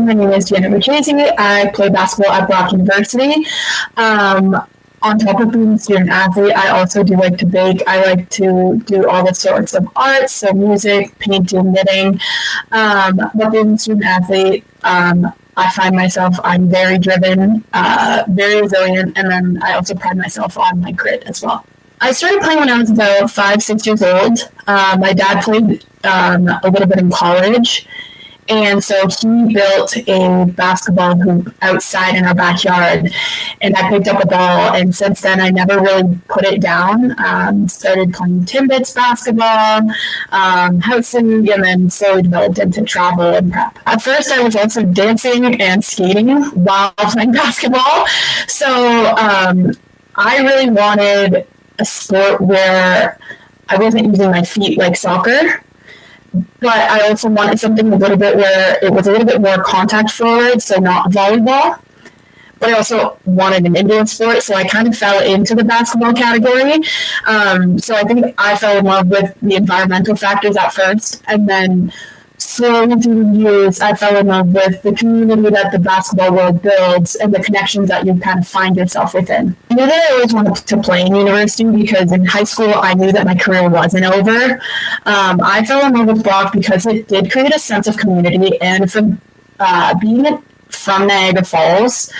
my name is Vienna Vercesi. I play basketball at Vienna Vercesi. On top of being a student athlete, I also do like to bake. I like to do all the sorts of arts, so music, painting, knitting. But being a student athlete, I find myself, I'm very driven, very resilient, and then I also pride myself on my grit as well. I started playing when I was about 5, 6 years old. My dad played a little bit in college. And so he built a basketball hoop outside in our backyard, and I picked up a ball. And since then, I never really put it down. Started playing Timbits basketball, house league, and then slowly developed into travel and prep. At first, I was also dancing and skating while playing basketball. So I really wanted a sport where I wasn't using my feet like soccer. But I also wanted something a little bit where it was a little bit more contact forward, so not volleyball. But I also wanted an indoor sport, so I kind of fell into the basketball category. So I think I fell in love with the environmental factors at first, and then slowly through the years, I fell in love with the community that the basketball world builds and the connections that you kind of find yourself within. I knew that I always wanted to play in university because in high school, I knew that my career wasn't over. I fell in love with Brock because it did create a sense of community, and from being from Niagara Falls,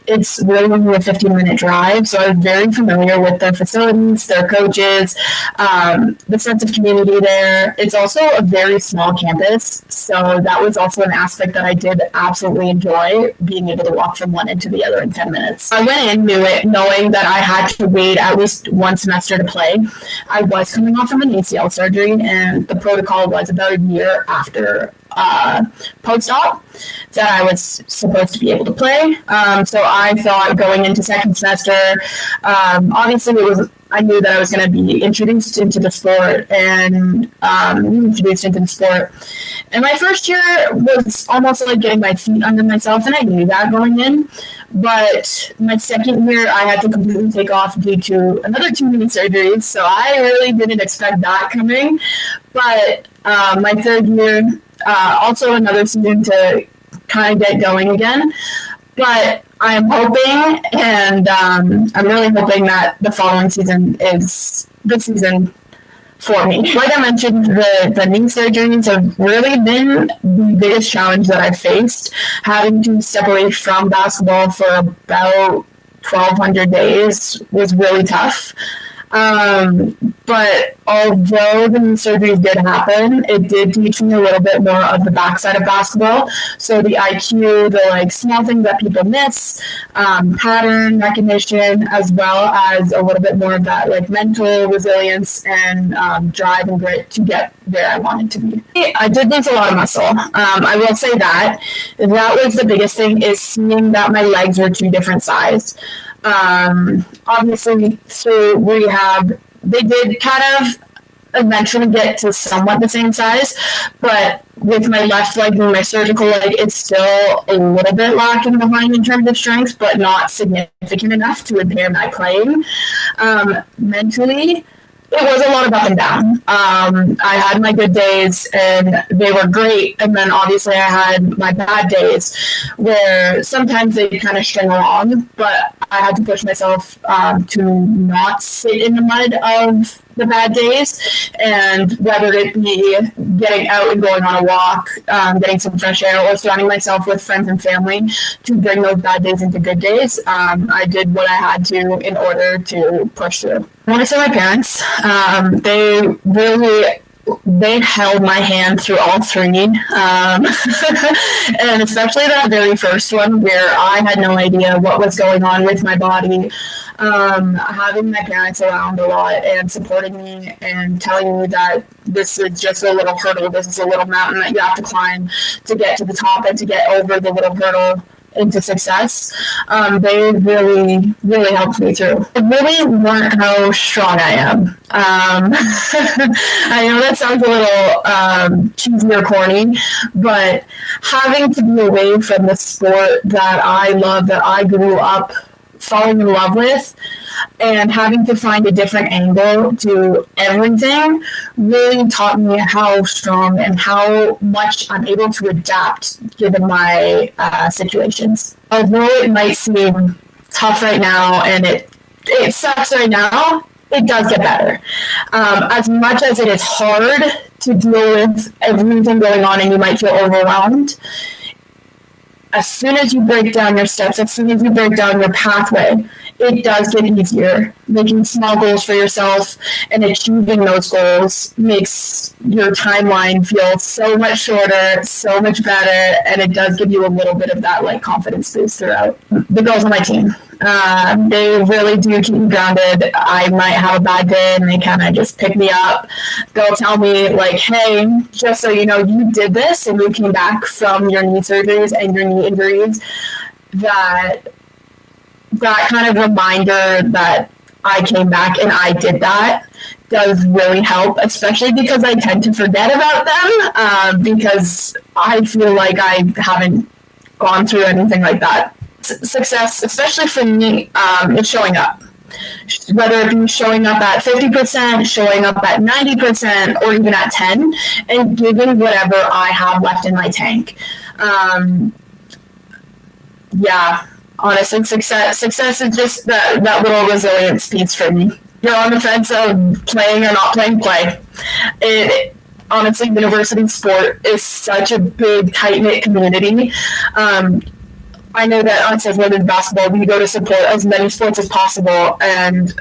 it's really only a 15-minute drive, so I was very familiar with their facilities, their coaches, the sense of community there. It's also a very small campus, so that was also an aspect that I did absolutely enjoy, being able to walk from one end to the other in 10 minutes. I went in knowing that I had to wait at least one semester to play. I was coming off from an ACL surgery, and the protocol was about a year after post-op that I was supposed to be able to play. So I thought going into second semester, obviously I knew that I was going to be introduced into the sport and And my first year was almost like getting my feet under myself, and I knew that going in. But my second year, I had to completely take off due to another 2 knee surgeries, so I really didn't expect that coming. But my third year, also another season to kind of get going again. But I'm hoping, and I'm really hoping that the following season is the season for me. Like I mentioned, the knee surgeries have really been the biggest challenge that I've faced. Having to step away from basketball for about 1,200 days was really tough. But although the knee surgeries did happen, it did teach me a little bit more of the backside of basketball. So the IQ, the small things that people miss, pattern recognition, as well as a little bit more of that mental resilience and drive and grit to get where I wanted to be. I did lose a lot of muscle. I will say that was the biggest thing, is seeing that my legs were 2 different sizes. Obviously through rehab, they did kind of eventually get to somewhat the same size, but with my left leg and my surgical leg, it's still a little bit lacking behind in terms of strength, but not significant enough to impair my playing. Mentally, it was a lot of up and down. I had my good days and they were great. And then obviously I had my bad days where sometimes they kind of string along, but I had to push myself to not sit in the mud of the bad days, and whether it be getting out and going on a walk, getting some fresh air, or surrounding myself with friends and family to bring those bad days into good days. I did what I had to in order to push through. I want to say my parents, they held my hand through all 3. And especially that very first one where I had no idea what was going on with my body. Having my parents around a lot and supporting me and telling me that this is just a little hurdle, this is a little mountain that you have to climb to get to the top and to get over the little hurdle into success. They really, really helped me through. I really learned how strong I am. I know that sounds a little cheesy or corny, but having to be away from the sport that I love, that I grew up falling in love with, and having to find a different angle to everything really taught me how strong and how much I'm able to adapt given my situations. Although it might seem tough right now and it sucks right now, it does get better. As much as it is hard to deal with everything going on and you might feel overwhelmed, as soon as you break down your steps, as soon as you break down your pathway, it does get easier. Making small goals for yourself and achieving those goals makes your timeline feel so much shorter, so much better, and it does give you a little bit of that like confidence boost throughout. The girls on my team, they really do keep me grounded. I might have a bad day and they kind of just pick me up. They'll tell me like, hey, just so you know, you did this and you came back from your knee surgeries and your knee injuries. That kind of reminder that I came back and I did that does really help, especially because I tend to forget about them because I feel like I haven't gone through anything like that. Success, especially for me, is showing up. Whether it be showing up at 50%, showing up at 90%, or even at 10%, and giving whatever I have left in my tank. Honestly, success is just that little resilience piece for me. You're on the fence of playing or not playing, play. Honestly, university sport is such a big, tight-knit community. I know that on says women's basketball, we go to support as many sports as possible, and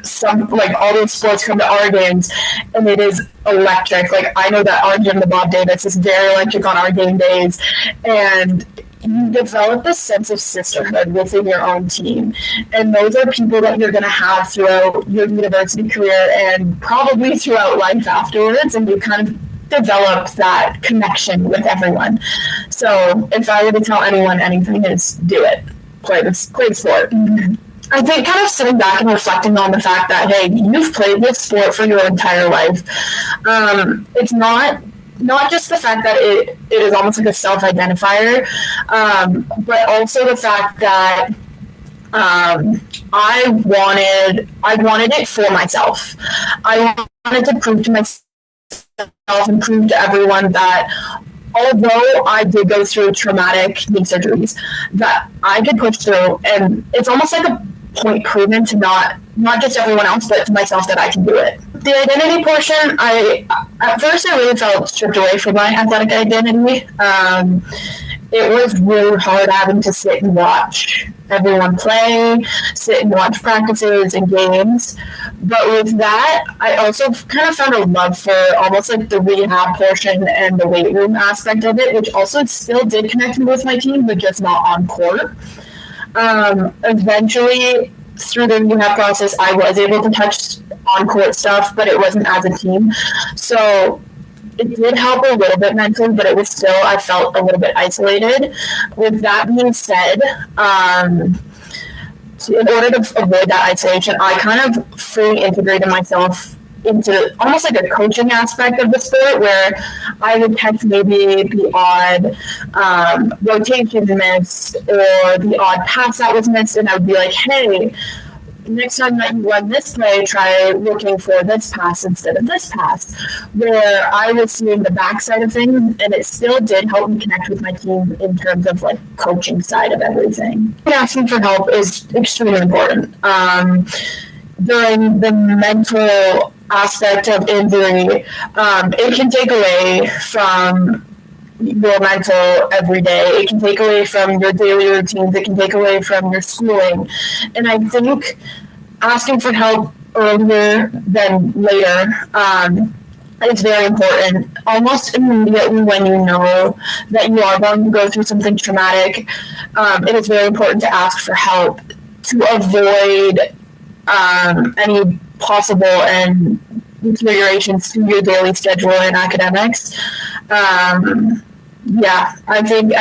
all those sports come to our games, and it is electric. Like, I know that our gym, the Bob Davis, is very electric on our game days, and you develop a sense of sisterhood within your own team. And those are people that you're going to have throughout your university career and probably throughout life afterwards, and you kind of develop that connection with everyone. So if I were to tell anyone anything, is do it. Play the sport. I think kind of sitting back and reflecting on the fact that, hey, you've played this sport for your entire life. It's not just the fact that it is almost like a self-identifier, but also the fact that I wanted it for myself. I wanted to prove to myself and prove to everyone that although I did go through traumatic knee surgeries, that I could push through, and it's almost like a point proven to not just everyone else, but to myself that I can do it. The identity portion, at first I really felt stripped away from my athletic identity. It was really hard having to sit and watch everyone play, sit and watch practices and games. But with that, I also kind of found a love for almost like the rehab portion and the weight room aspect of it, which also still did connect me with my team, but just not on court. Eventually, through the rehab process, I was able to touch on-court stuff, but it wasn't as a team. So it did help a little bit mentally, but it was still, I felt a little bit isolated. With that being said, in order to avoid that isolation, I kind of fully integrated myself into almost like a coaching aspect of the sport, where I would catch maybe the odd rotation miss or the odd pass that was missed, and I would be like, hey, next time that you run this play, try looking for this pass instead of this pass, where I was seeing the backside of things, and it still did help me connect with my team in terms of like coaching side of everything. Asking for help is extremely important. During the mental aspect of injury, it can take away from your mental every day. It can take away from your daily routines. It can take away from your schooling. And I think asking for help earlier than later is very important. Almost immediately when you know that you are going to go through something traumatic, it is very important to ask for help to avoid any possible and deteriorations to your daily schedule and academics. I think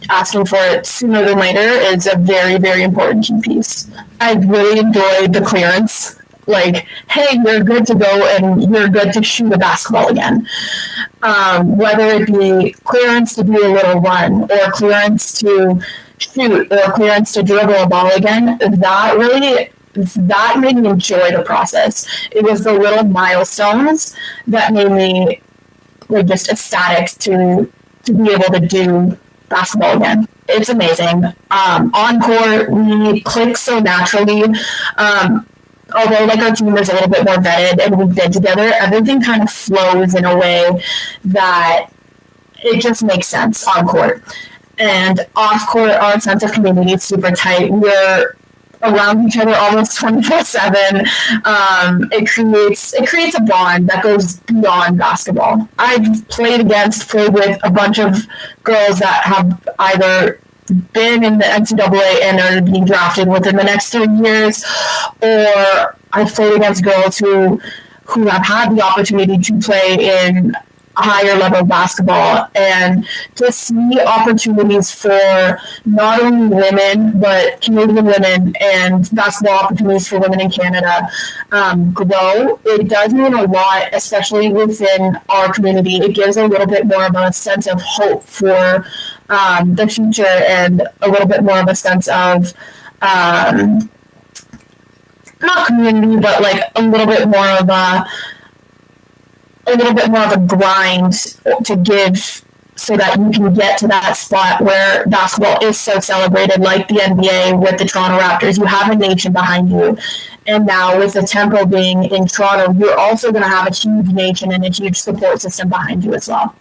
asking for it sooner than later is a very, very important key piece. I really enjoyed the clearance. Like, hey, you're good to go and you're good to shoot a basketball again. Whether it be clearance to do a little run or clearance to shoot or clearance to dribble a ball again, that made me enjoy the process. It was the little milestones that made me like just ecstatic to be able to do basketball again. It's amazing. On court, we click so naturally. Although like our team is a little bit more vetted and we've been together, everything kind of flows in a way that it just makes sense on court. And off court, our sense of community is super tight. We're around each other almost 24/7. It creates a bond that goes beyond basketball. I've played with a bunch of girls that have either been in the NCAA and are being drafted within the next 3 years, or I've played against girls who have had the opportunity to play in higher level basketball, and to see opportunities for not only women but Canadian women and basketball opportunities for women in Canada grow. It does mean a lot, especially within our community. It gives a little bit more of a sense of hope for the future, and a little bit more of a sense of not community, but like a little bit more of a grind to give, so that you can get to that spot where basketball is so celebrated, like the NBA with the Toronto Raptors. You have a nation behind you. And now with the Tempo being in Toronto, you're also going to have a huge nation and a huge support system behind you as well.